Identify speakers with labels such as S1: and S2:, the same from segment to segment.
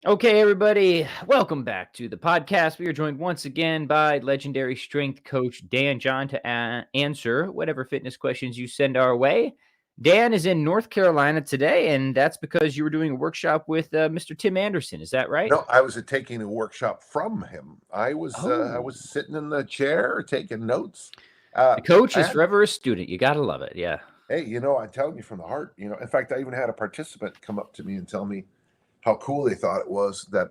S1: Okay, everybody, welcome back to the podcast. We are joined once again by legendary strength coach Dan John to answer whatever fitness questions you send our way. Dan is in North Carolina today, and that's because you were doing a workshop with Mr. Tim Anderson. Is that right?
S2: No, I was taking a workshop from him. I was
S1: Oh,
S2: sitting in the chair taking notes. Uh,
S1: the coach
S2: I
S1: is
S2: had,
S1: forever a student. You got to love it. Yeah.
S2: hey, I'm telling you from the heart. In fact, I even had a participant come up to me and tell me how cool they thought it was that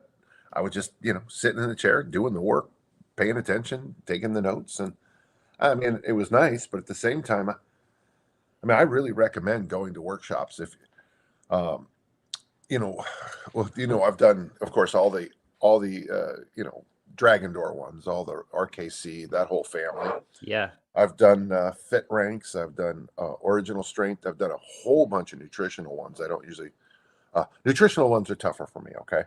S2: I was just, sitting in the chair doing the work, paying attention, taking the notes, and I mean, it was nice. But at the same time, I really recommend going to workshops if, um, you know, I've done, of course, all the Dragon Door ones, all the RKC, that whole family.
S1: Yeah.
S2: I've done Fit Ranks. I've done Original Strength. I've done a whole bunch of nutritional ones. I don't usually. Nutritional ones are tougher for me, okay?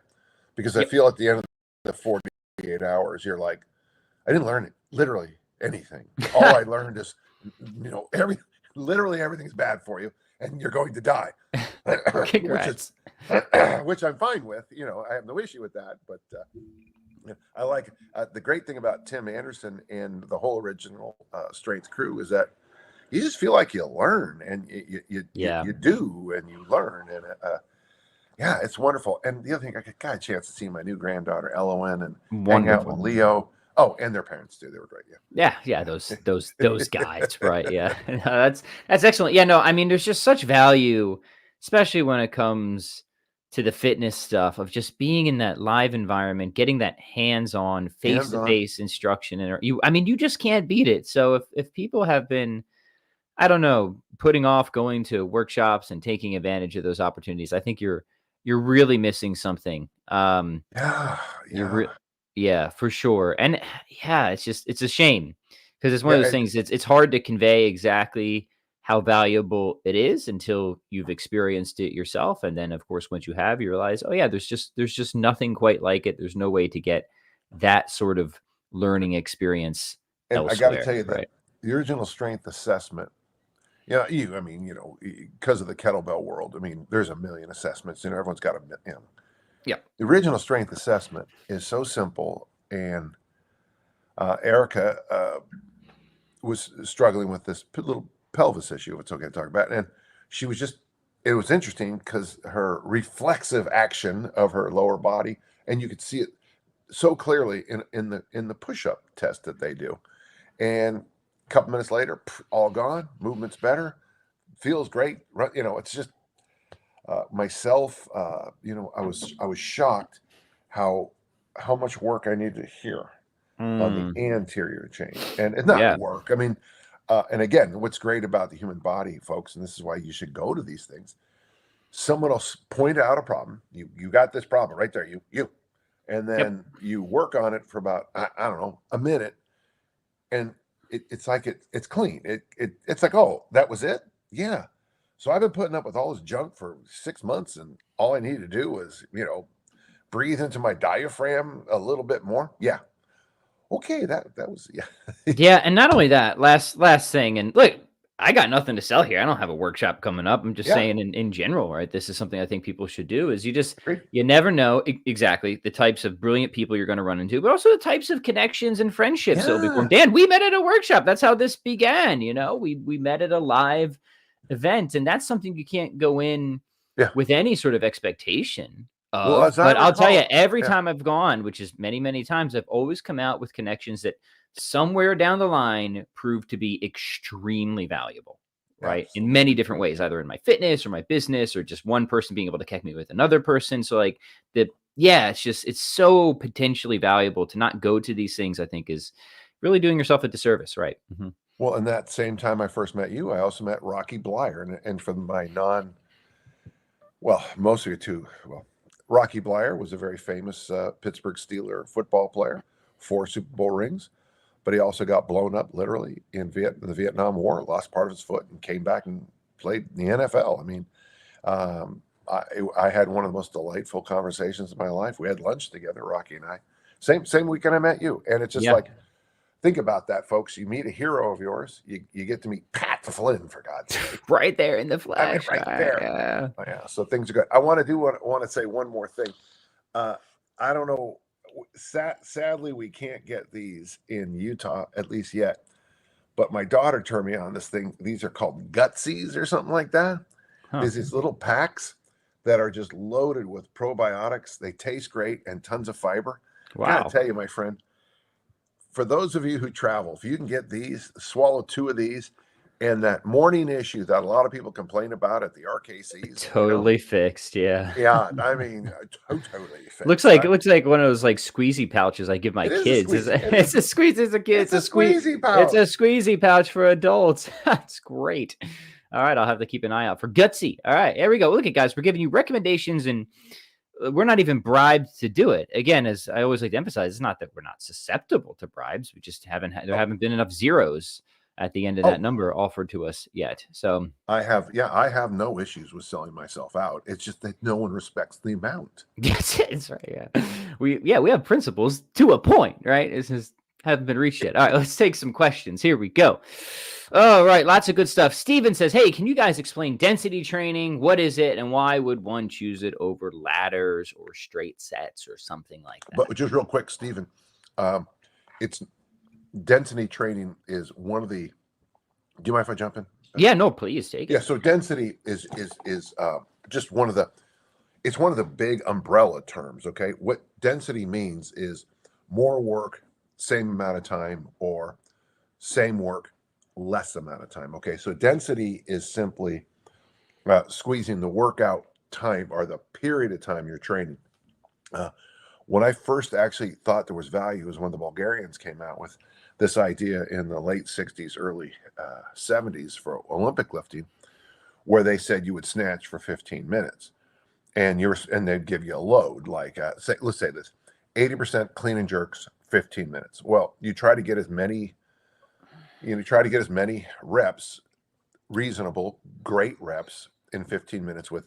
S2: Because I
S1: Yep.
S2: feel at the end of the 48 hours, you're like, I didn't learn literally anything. All I learned is, you know, every literally everything's bad for you, and you're going to die, which is
S1: Congrats.
S2: which I'm fine with. I have no issue with that. But I like the great thing about Tim Anderson and the whole original Strength crew is that you just feel like you learn, and
S1: Yeah.
S2: you do, and you learn, and yeah, it's wonderful. And the other thing, I got a chance to see my new granddaughter Elowen and hang out with
S1: Wonderful.
S2: Leo. Oh, and their parents too. They were great.
S1: Yeah, yeah, those
S2: Yeah.
S1: guys, right? Yeah, no, that's excellent. Yeah, no, I mean, there's just such value, especially when it comes to the fitness stuff of just being in that live environment, getting that hands-on,
S2: Hands on.
S1: face-to-face instruction, and I mean, you just can't beat it. So if people have been, I don't know, putting off going to workshops and taking advantage of those opportunities, I think you're really missing something.
S2: Yeah,
S1: You're
S2: yeah,
S1: Yeah, for sure, and yeah, it's a shame because it's one
S2: yeah.
S1: of those things, it's hard to convey exactly how valuable it is until you've experienced it yourself, and then, of course, once you have, you realize, "Oh, yeah, there's just nothing quite like it." There's no way to get that sort of learning experience
S2: And I got to
S1: elsewhere,
S2: tell you that
S1: right?
S2: the original strength assessment. I mean, because of the kettlebell world. I mean, there's a million assessments. Everyone's got a.
S1: Yeah.
S2: The original strength assessment is so simple, and Erica was struggling with this little pelvis issue, if it's okay to talk about. And she was just, it was interesting because her reflexive action of her lower body, and you could see it so clearly in the push-up test that they do. And a couple minutes later, all gone, movement's better, feels great. It's just myself. I was shocked how how much work I needed here on the
S1: Mm,
S2: anterior chain. And it's not
S1: yeah.
S2: work. I mean, and again, what's great about the human body, folks, and this is why you should go to these things. Someone else point out a problem. You got this problem right there. You, and
S1: Yep.
S2: then you work on it for about I don't know, a minute, and it's like it's clean. It's like, oh, that was it. Yeah. So I've been putting up with all this junk for 6 months, and all I need to do is breathe into my diaphragm a little bit more. Yeah. Okay. That was yeah.
S1: Yeah, and not only that, last thing, and look, I got nothing to sell here. I don't have a workshop coming up. I'm just
S2: Yeah.
S1: saying in general, right? This is something I think people should do is
S2: Great.
S1: you never know exactly the types of brilliant people you're going to run into, but also the types of connections and friendships that will be
S2: Yeah.
S1: formed. Dan, we met at a workshop. That's how this began, you know. We met at a live event, and that's something you can't go in
S2: Yeah.
S1: with any sort of expectation
S2: Well,
S1: of.
S2: as I
S1: But I'll tell you,
S2: recall,
S1: every
S2: yeah.
S1: time I've gone, which is many, many times, I've always come out with connections that somewhere down the line proved to be extremely valuable, right? In
S2: Absolutely.
S1: many different ways, either in my fitness or my business or just one person being able to connect me with another person. So like yeah, it's so potentially valuable to not go to these things, I think is really doing yourself a disservice, right? Mhm.
S2: Well, in that same time I first met you, I also met Rocky Blyer, and for my most of you too. Well, Rocky Blyer was a very famous Pittsburgh Steeler football player, 4 Super Bowl rings, but he also got blown up literally in the Vietnam War, lost part of his foot, and came back and played in the NFL. I mean, um, I had one of the most delightful conversations of my life. We had lunch together, Rocky and I. Same weekend I met you, and it's just
S1: Yeah.
S2: like, think about that, folks. You meet a hero of yours. You get to meet Pat Flynn, for God's sake.
S1: Right there in the
S2: I mean,
S1: flesh.
S2: right
S1: Right.
S2: there.
S1: Yeah.
S2: Oh, yeah. So things are good. I want to say one more thing. I don't know. Sadly, we can't get these in Utah, at least yet. But my daughter turned me on this thing. These are called Gutsies or something like that.
S1: Huh.
S2: There's these little packs that are just loaded with probiotics. They taste great and tons of fiber. I
S1: Wow.
S2: gotta tell you, my friend, for those of you who travel, if you can get these, swallow 2 of these, and that morning issue that a lot of people complain about at the RKCs,
S1: Totally fixed. Yeah.
S2: yeah, I mean, totally fixed.
S1: Looks like one of those like squeezy pouches I give my
S2: It is a
S1: kids.
S2: squeezy.
S1: It's a squeeze. It's a kid.
S2: It's a squeezy pouch.
S1: It's a squeezy pouch for adults. That's great. All right, I'll have to keep an eye out for Gutsy. All right, here we go. Look at guys, we're giving you recommendations, and we're not even bribed to do it. Again, as I always like to emphasize, it's not that we're not susceptible to bribes. We just there haven't been enough zeros at the end of that number offered to us yet. So
S2: I have no issues with selling myself out. It's just that no one respects the amount.
S1: Yes, it's right. Yeah, we have principles to a point, right? It's just haven't been reached yet. All right, let's take some questions. Here we go. All right, lots of good stuff. Steven says, hey, can you guys explain density training? What is it, and why would one choose it over ladders or straight sets or something like that?
S2: But just real quick, Steven, it's density training is one of the. Do you mind if I jump in?
S1: Yeah, no, please take it.
S2: Yeah, so density is just one of the. It's one of the big umbrella terms. Okay, what density means is more work, same amount of time, or same work, less amount of time. Okay, so density is simply squeezing the workout time or the period of time you're training. When I first actually thought there was value was when the Bulgarians came out with this idea in the late 60s, early 70s for Olympic lifting, where they said you would snatch for 15 minutes and they'd give you a load like let's say this 80% clean and jerks, 15 minutes. Well, you try to get as many reps, reasonable, great reps in 15 minutes with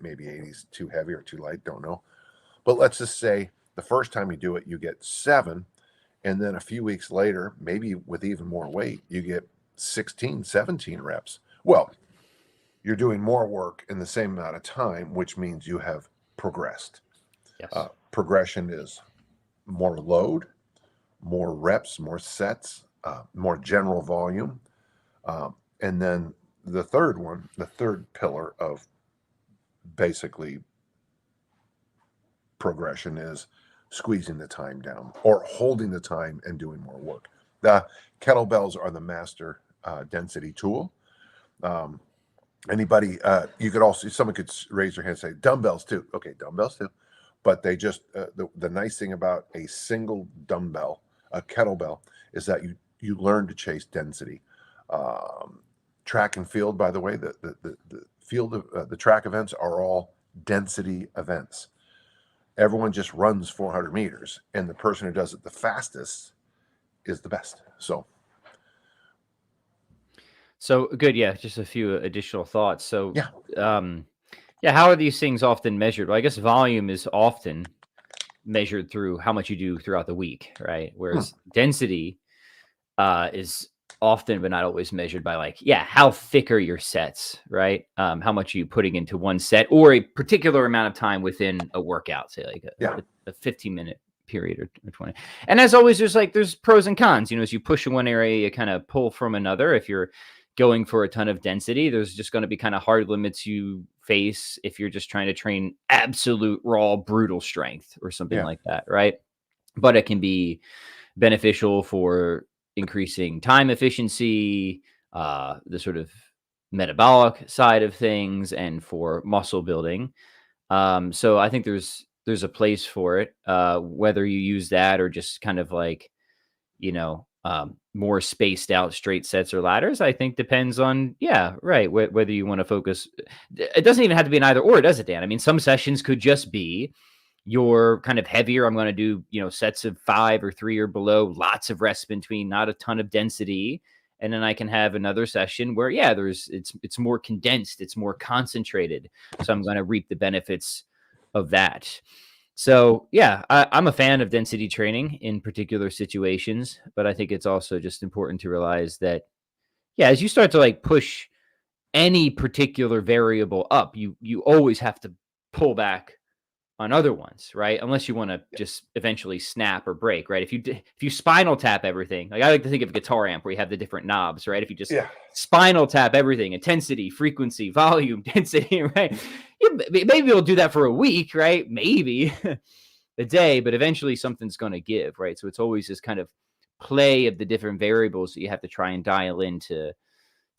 S2: maybe 80's too heavy or too light, don't know. But let's just say the first time you do it, you get 7. And then a few weeks later, maybe with even more weight, you get 16, 17 reps. Well, you're doing more work in the same amount of time, which means you have progressed.
S1: Yes.
S2: Progression is more load, more reps, more sets, more general volume. And then the third pillar of basically progression is squeezing the time down or holding the time and doing more work. The kettlebells are the master density tool. Anybody, you could also, someone could raise their hand and say dumbbells too. Okay, dumbbells too. But they just, the nice thing about a single dumbbell, a kettlebell, is that you learn to chase density. Track and field, by the way, the field of the track events are all density events. Everyone just runs 400 meters, and the person who does it the fastest is the best. So
S1: good. Yeah, just a few additional thoughts. So
S2: yeah,
S1: how are these things often measured? Well, I guess volume is often measured through how much you do throughout the week, right? Whereas density is often but not always measured by how thick are your sets, right? How much are you putting into one set or a particular amount of time within a workout, say like a 15-minute period or 20. And as always, there's pros and cons. As you push in one area, you kind of pull from another. If you're going for a ton of density, there's just going to be kind of hard limits you face if you're just trying to train absolute raw brutal strength or something like that, right? But it can be beneficial for increasing time efficiency, the sort of metabolic side of things, and for muscle building. So I think there's a place for it, whether you use that or just kind of more spaced out straight sets or ladders, I think depends on, whether you want to focus. It doesn't even have to be an either or, does it, Dan? I mean, some sessions could just be you're kind of heavier. I'm going to do, sets of 5 or 3 or below, lots of rest between, not a ton of density. And then I can have another session where, it's more condensed, it's more concentrated. So I'm going to reap the benefits of that. So I'm a fan of density training in particular situations, but I think it's also just important to realize that, as you start to push any particular variable up, you always have to pull back on other ones, right? Unless you want to just eventually snap or break, right? If you spinal tap everything, like I like to think of a guitar amp where you have the different knobs, right? If you just spinal tap everything, intensity, frequency, volume, density, right? Maybe you'll do that for a week, right? Maybe a day, but eventually something's going to give, right? So it's always this kind of play of the different variables that you have to try and dial in to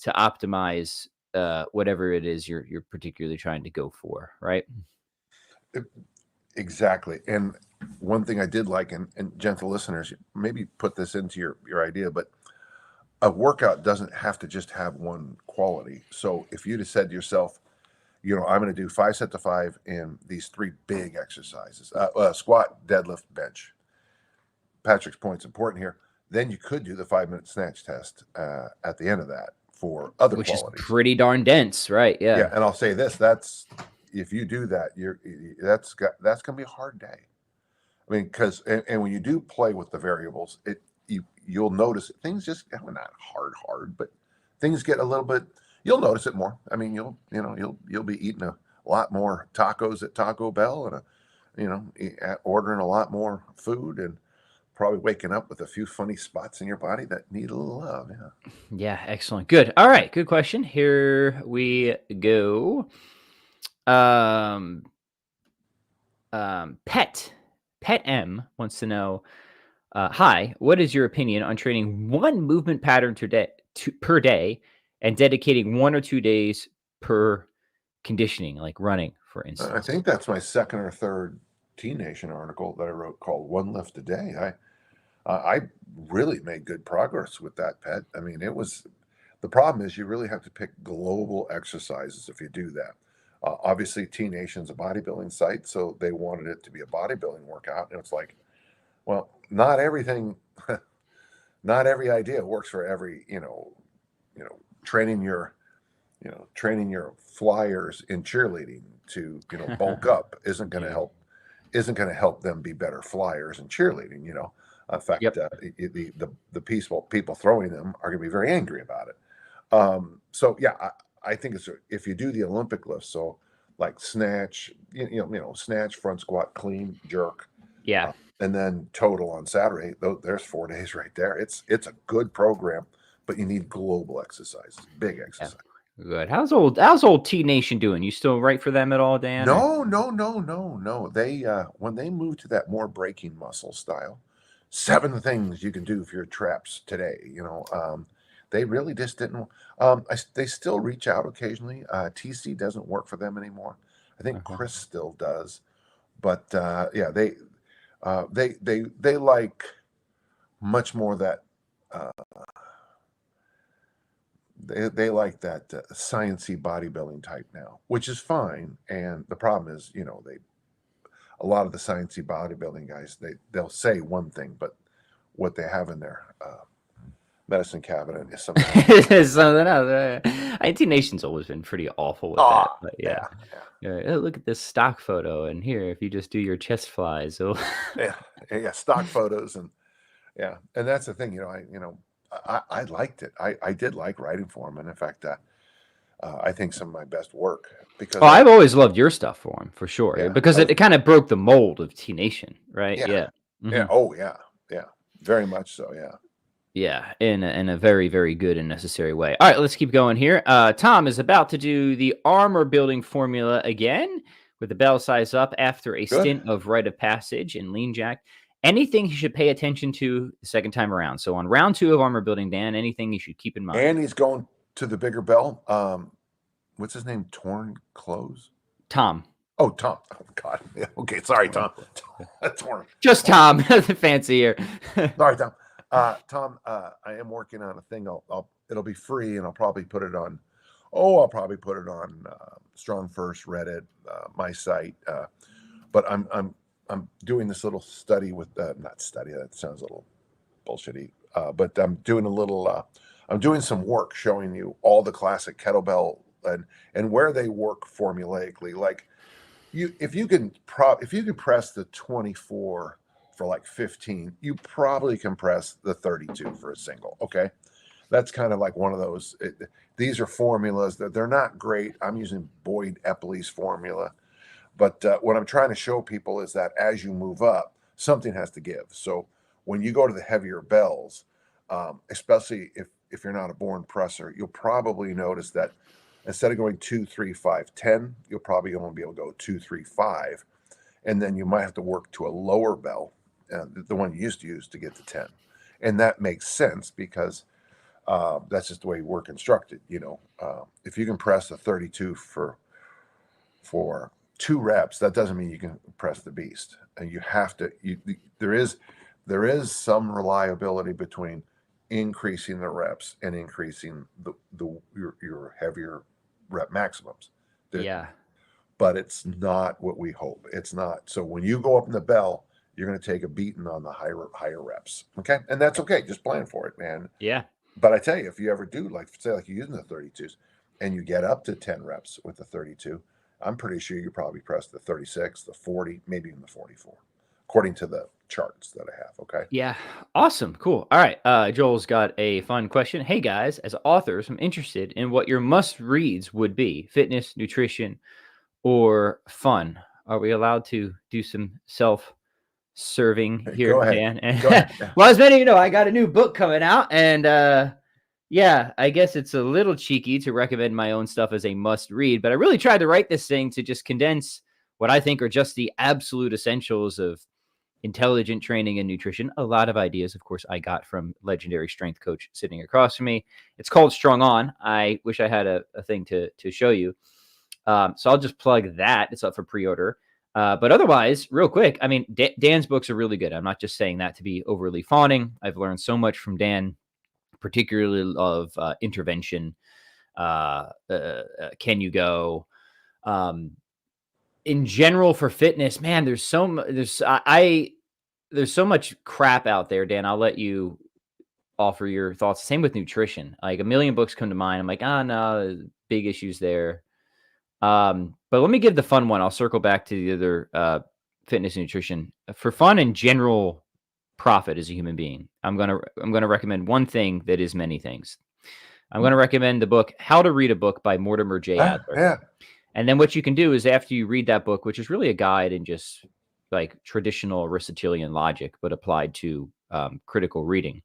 S1: optimize whatever it is you're particularly trying to go for, right?
S2: Exactly. And one thing I did like, and gentle listeners, maybe put this into your idea, but a workout doesn't have to just have one quality. So if you'd have said to yourself, you know, I'm going to do 5 sets of 5 in these 3 big exercises, squat, deadlift, bench. Patrick's point's important here. Then you could do the 5-minute snatch test at the end of that for other
S1: Which
S2: qualities.
S1: Is pretty darn dense, right? Yeah.
S2: Yeah. And I'll say this, that's, if you do that, that's going to be a hard day. I mean, because and when you do play with the variables, you'll notice things just not hard, but things get a little bit. You'll notice it more. I mean, you'll be eating a lot more tacos at Taco Bell and ordering a lot more food and probably waking up with a few funny spots in your body that need a little love. Yeah.
S1: Yeah. Excellent. Good. All right. Good question. Here we go. Pet M wants to know, hi, what is your opinion on training one movement pattern per day and dedicating 1 or 2 days per conditioning, like running, for instance?
S2: I think that's my second or third T Nation article that I wrote called One Lift a Day. I really made good progress with that, Pet. I mean, the problem is you really have to pick global exercises if you do that. Obviously, T Nation's a bodybuilding site, so they wanted it to be a bodybuilding workout. And it's like, well, not every idea works for every, training your flyers in cheerleading to, bulk up isn't going to help them be better flyers in cheerleading. In fact, the people throwing them are going to be very angry about it. So yeah, I think if you do the Olympic lifts, so like snatch, snatch, front squat, clean, jerk, and then total on Saturday. There's 4 days right there. It's a good program, but you need global exercises, big exercise.
S1: Yeah. Good. How's old T Nation doing? You still write for them at all, Dan?
S2: No. They when they moved to that more breaking muscle style, 7 things you can do for your traps today. They really just didn't. They still reach out occasionally. TC doesn't work for them anymore. I think Chris still does, but they like much more that. They like that sciencey bodybuilding type now, which is fine. And the problem is, a lot of the sciencey bodybuilding guys, they'll say one thing, but what they have in their medicine cabinet is something else.
S1: Something else. IT Nation's always been pretty awful with that. But yeah. Oh, look at this stock photo, and here, if you just do your chest flies,
S2: stock photos, and that's the thing. I liked it. I did like writing for him, and in fact, I think some of my best work because
S1: I've always loved your stuff for him for sure because it kind of broke the mold of T Nation, right? Yeah.
S2: Yeah. Oh yeah. Very much so. Yeah.
S1: Yeah, in a very, very good and necessary way. All right, let's keep going here. Tom is about to do the armor building formula again with the bell size up after a stint of rite of passage and lean jack. Anything he should pay attention to the second time around? So on round 2 of armor building, Dan, anything you should keep in mind?
S2: And he's going to the bigger bell. What's his name? Torn Clothes?
S1: Tom.
S2: Oh, Tom. Oh, God. Yeah. Okay, sorry, Tom. Torn.
S1: Just Tom. Fancy here.
S2: Sorry, Tom. Tom, I am working on a thing. It'll be free, and I'll probably put it on. Strong First, Reddit, my site. But I'm doing this little study with not study. That sounds a little bullshitty. But I'm doing a little. I'm doing some work showing you all the classic kettlebell and where they work formulaically. Like if you can press the 24. For like 15, you probably can press the 32 for a single. Okay, that's kind of like one of those. These are formulas that they're not great. I'm using Boyd Epley's formula, But what I'm trying to show people is that as you move up, something has to give. So when you go to the heavier bells, especially if you're not a born presser, you'll probably notice that instead of going 2, 3, 5, 10, you'll probably only be able to go 2, 3, 5. And then you might have to work to a lower bell, the one you used to use to get to 10. And that makes sense because that's just the way we're constructed. If you can press a 32 for 2 reps, that doesn't mean you can press the beast. And you have to. There is some reliability between increasing the reps and increasing your heavier rep maximums.
S1: Yeah.
S2: But it's not what we hope. It's not. So when you go up in the bell, you're going to take a beating on the higher reps. Okay, and that's okay. Just plan for it, man.
S1: Yeah.
S2: But I tell you, if you ever do, like you're using the 32s, and you get up to 10 reps with the 32, I'm pretty sure you probably press the 36, the 40, maybe even the 44, according to the charts that I have. Okay.
S1: Yeah. Awesome. Cool. All right. Joel's got a fun question. Hey guys, as authors, I'm interested in what your must reads would be: fitness, nutrition, or fun. Are we allowed to do some self-serving here,
S2: Go ahead.
S1: Dan? And
S2: Go ahead.
S1: well, as many of you know, I got a new book coming out, and yeah, I guess it's a little cheeky to recommend my own stuff as a must read, but I really tried to write this thing to just condense what I think are just the absolute essentials of intelligent training and nutrition. A lot of ideas, of course, I got from legendary strength coach sitting across from me. It's called Strong On. I wish I had a thing to show you. So I'll just plug that. It's up for pre-order. But otherwise, real quick, I mean, Dan's books are really good. I'm not just saying that to be overly fawning. I've learned so much from Dan, particularly of intervention. Can You Go? In general for fitness, man, there's so much crap out there, Dan. I'll let you offer your thoughts. Same with nutrition. Like a million books come to mind. I'm like, no, big issues there. But let me give the fun one. I'll circle back to the other fitness and nutrition. For fun and general profit as a human being, I'm gonna recommend one thing that is many things. I'm gonna recommend the book How to Read a Book by Mortimer J. Adler.
S2: Yeah.
S1: And then what you can do is after you read that book, which is really a guide in just like traditional Aristotelian logic, but applied to critical reading,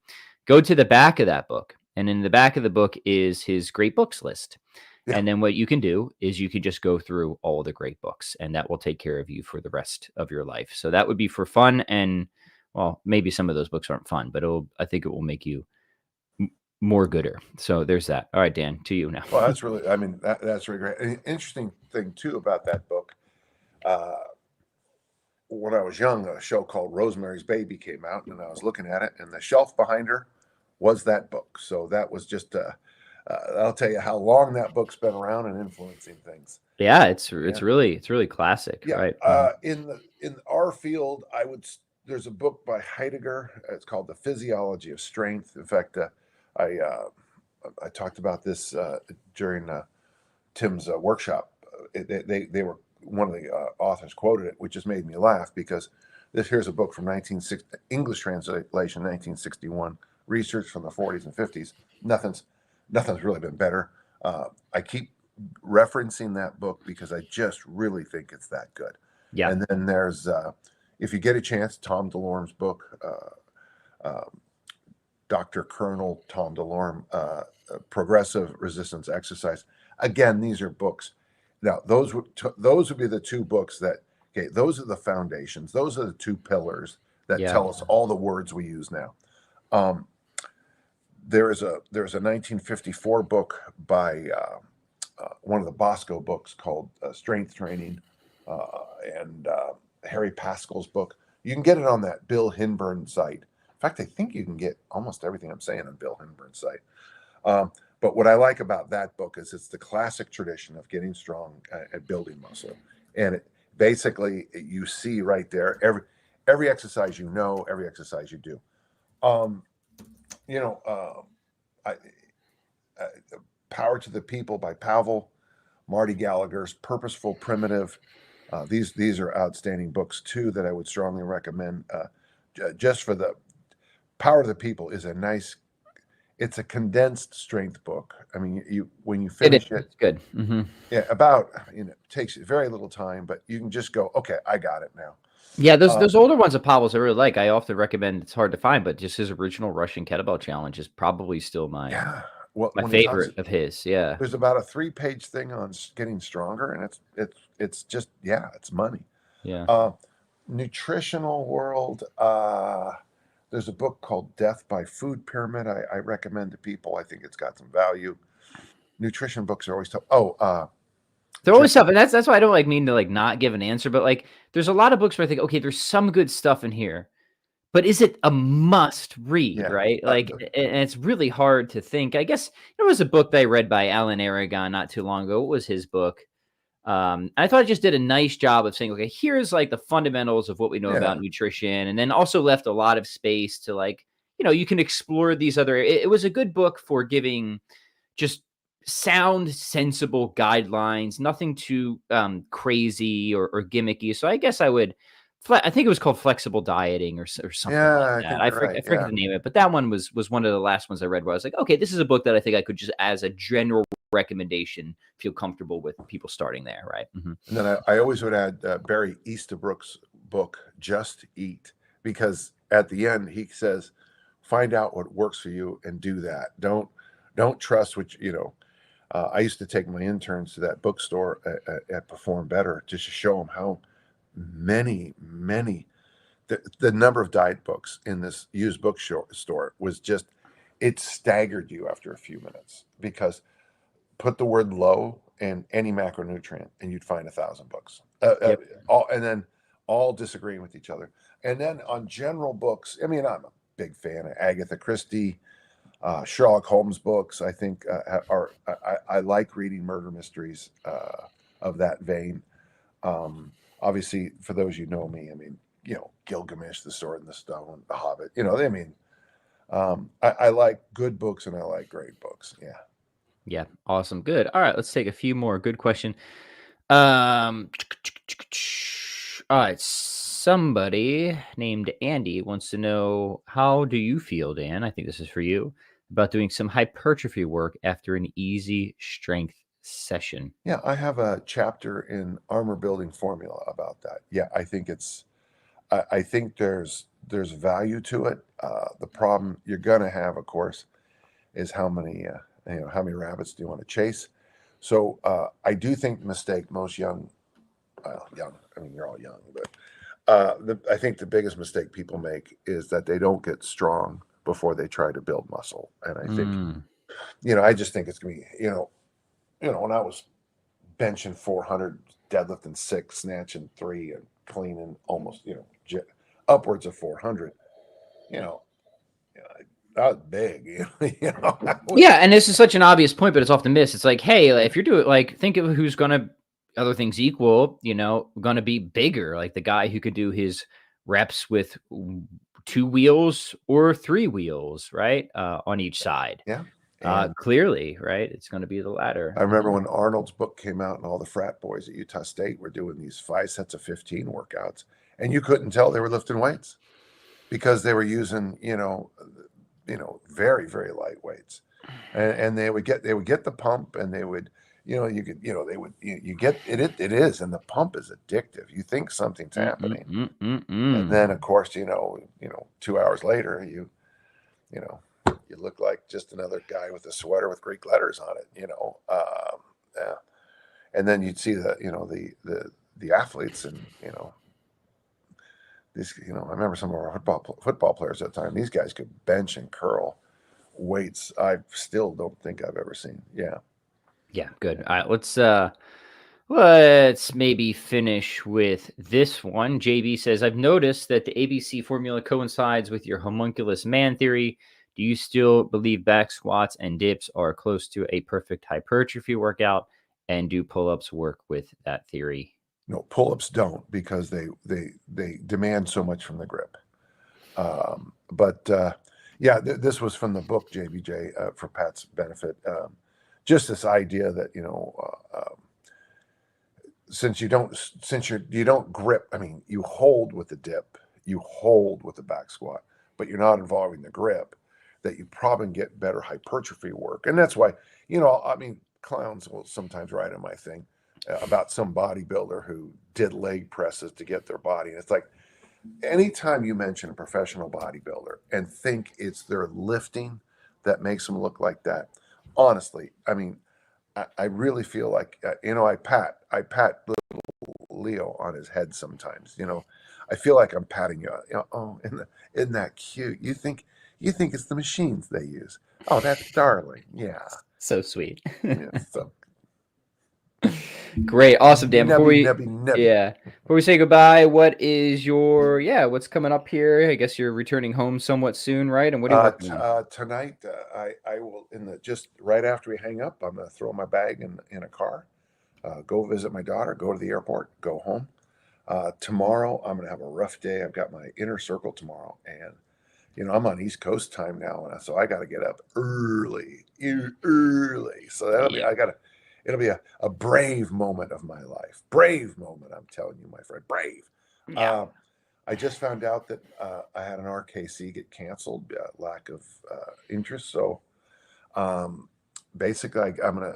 S1: go to the back of that book. And in the back of the book is his great books list. Yeah. And then what you can do is you can just go through all the great books, and that will take care of you for the rest of your life. So that would be for fun. And well, maybe some of those books aren't fun, but I think it will make you more gooder. So there's that. All right, Dan, to you now.
S2: Well, that's really, I mean, that's really great. An interesting thing too about that book. When I was young, a show called Rosemary's Baby came out, and I was looking at it, and the shelf behind her was that book. So that was just, I'll tell you how long that book's been around and influencing things.
S1: Yeah, it's really classic.
S2: Yeah.
S1: Right.
S2: In our field, there's a book by Heidegger. It's called The Physiology of Strength. In fact, I talked about this during Tim's workshop. They were, one of the authors quoted it, which just made me laugh because here's a book from English translation 1961, research from the 40s and 50s. Nothing's really been better. I keep referencing that book because I just really think it's that good.
S1: Yeah.
S2: And then there's if you get a chance, Tom DeLorme's book, Dr. Colonel Tom DeLorme, Progressive Resistance Exercise. Again, these are books. Now, those would be the two books that, okay, those are the foundations. Those are the two pillars that tell us all the words we use now. There's a 1954 book by one of the Bosco books called Strength Training, and Harry Pascal's book. You can get it on that Bill Hinburn site. In fact, I think you can get almost everything I'm saying on Bill Hinburn's site. But what I like about that book is it's the classic tradition of getting strong and building muscle. And basically, you see right there, every exercise every exercise you do. Power to the People by Pavel, Marty Gallagher's Purposeful Primitive. These are outstanding books too that I would strongly recommend. Just for the Power to the People is a nice, it's a condensed strength book. I mean, when you
S1: It is.
S2: finish it,
S1: It's good. Mm-hmm.
S2: yeah, about, it takes very little time, but you can just go, okay, I got it now.
S1: Yeah, those older ones of Pavel's I really like. I often recommend. It's hard to find, but just his original Russian kettlebell challenge is probably still my
S2: Yeah. Well,
S1: my
S2: when he talks,
S1: favorite of his. Yeah,
S2: there's about a 3-page thing on getting stronger, and it's just, yeah, it's money.
S1: yeah.
S2: Nutritional world. There's a book called Death by Food Pyramid. I recommend to people. I think it's got some value. Nutrition books are always tough.
S1: They're always tough, and that's why I don't mean to not give an answer. But there's a lot of books where I think, okay, there's some good stuff in here, but is it a must read?
S2: Yeah.
S1: Right? And it's really hard to think. I guess there was a book that I read by Alan Aragon not too long ago. What was his book? I thought it just did a nice job of saying, okay, here's the fundamentals of what we know about nutrition, and then also left a lot of space to you can explore these other. It was a good book for giving just sound, sensible guidelines, nothing too crazy or gimmicky. So I guess I would. I think it was called Flexible Dieting or something like that. I forget the name of it, but that one was one of the last ones I read where I was like, okay, this is a book that I think I could just, as a general recommendation, feel comfortable with people starting there, right? Mm-hmm.
S2: And then I always would add Barry Easterbrook's book, Just Eat, because at the end he says, find out what works for you and do that. Don't trust what I used to take my interns to that bookstore at Perform Better just to show them how many the number of diet books in this used bookstore was just, it staggered you after a few minutes, because put the word low and any macronutrient and you'd find 1,000 books, and then all disagreeing with each other. And then on general books, I mean, I'm a big fan of Agatha Christie, Sherlock Holmes books. I think I like reading murder mysteries of that vein. Obviously, for those you know me, I mean, Gilgamesh, The Sword and the Stone, The Hobbit. I like good books and I like great books. Yeah.
S1: Yeah. Awesome. Good. All right. Let's take a few more. Good question. All right. Somebody named Andy wants to know, how do you feel, Dan? I think this is for you, about doing some hypertrophy work after an easy strength session.
S2: Yeah, I have a chapter in Armor Building Formula about that. Yeah, I think I think there's value to it. The problem you're gonna have, of course, is how many rabbits do you want to chase? So I do think the mistake most young, I mean, you're all young, but I think the biggest mistake people make is that they don't get strong before they try to build muscle. And I think, I just think it's gonna be, when I was benching 400, deadlifting 6, snatching 3, and cleaning almost, upwards of 400, that was big.
S1: Yeah, and this is such an obvious point, but it's often missed. It's like, hey, if you're doing think of who's gonna, other things equal, gonna be bigger, like the guy who could do his reps with 2 wheels or 3 wheels, right, on each side.
S2: Yeah.
S1: Clearly, right? It's going to be the latter.
S2: I remember when Arnold's book came out and all the frat boys at Utah State were doing these 5 sets of 15 workouts, and you couldn't tell they were lifting weights because they were using, very, very light weights, and they would get the pump, and they would, you get it. It is, and the pump is addictive. You think something's happening, and then of course, 2 hours later, you look like just another guy with a sweater with Greek letters on it, yeah. And then you'd see the athletes, and these, I remember some of our football players at the time. These guys could bench and curl weights I still don't think I've ever seen. Yeah.
S1: Yeah, good. All right, let's maybe finish with this one. JB says, I've noticed that the ABC formula coincides with your homunculus man theory. Do you still believe back squats and dips are close to a perfect hypertrophy workout? And do pull-ups work with that theory?
S2: No, pull-ups don't, because they demand so much from the grip. Yeah, this was from the book, JBJ, for Pat's benefit. Just this idea that, since you don't grip, I mean, you hold with the dip, you hold with the back squat, but you're not involving the grip. that you probably get better hypertrophy work. And that's why, I mean, clowns will sometimes write in my thing about some bodybuilder who did leg presses to get their body. And it's like, anytime you mention a professional bodybuilder and think it's their lifting that makes them look like that, honestly, I mean, I really feel like, I pat little Leo on his head sometimes. I feel like I'm patting you. Oh, isn't that cute? You think it's the machines they use? Oh, that's darling. Yeah,
S1: So sweet.
S2: yeah. So
S1: Great, awesome, Dan. Before we
S2: nebby.
S1: before we say goodbye, what is what's coming up here? I guess you're returning home somewhat soon, right? And what are you working on?
S2: Tonight, I will just right after we hang up, I'm gonna throw my bag in a car, go visit my daughter, go to the airport, go home. Tomorrow, I'm gonna have a rough day. I've got my inner circle tomorrow, and I'm on East Coast time now, and so I got to get up early. So it'll be a brave moment of my life. Brave moment, I'm telling you, my friend. Brave.
S1: Yeah.
S2: I just found out that I had an RKC get canceled, lack of interest. So basically, I'm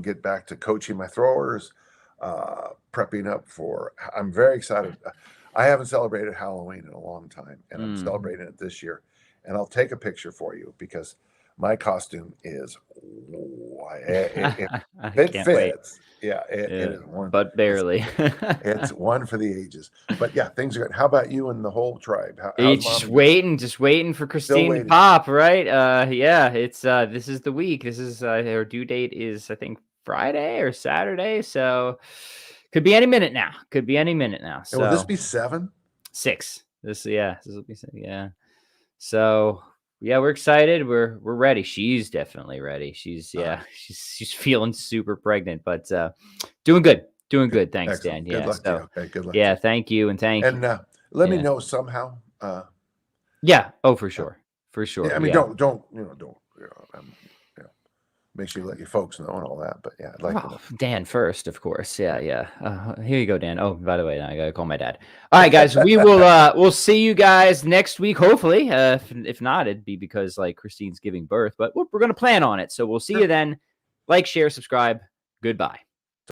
S2: get back to coaching my throwers, prepping up for. I'm very excited. I haven't celebrated Halloween in a long time, and I'm celebrating it this year. And I'll take a picture for you because my costume is it fits.
S1: Wait.
S2: Yeah, it is one,
S1: but barely.
S2: It's one for the ages. But yeah, things are good. How about you and the whole tribe?
S1: Just waiting for Christine to pop, right? Yeah, it's this is the week. This is her due date is I think Friday or Saturday, so could be any minute now. So
S2: will this be 7?
S1: 6. This will be 6. Yeah. So yeah, we're excited. We're ready. She's definitely ready. She's feeling super pregnant, but doing good. Thanks,
S2: excellent.
S1: Dan. Yeah.
S2: Good luck to you. Okay, good luck.
S1: Yeah, thank you. And
S2: let me know somehow.
S1: Yeah. Oh, for sure.
S2: Yeah, I mean, don't make sure you let your folks know and all that. But yeah, I'd like to know.
S1: Dan first, of course. Yeah. Here you go, Dan. Oh, by the way, now I gotta call my dad. All right, guys, we will we'll see you guys next week. Hopefully, if not, it'd be because like Christine's giving birth, but we're gonna plan on it. So we'll see you then. Like, share, subscribe. Goodbye.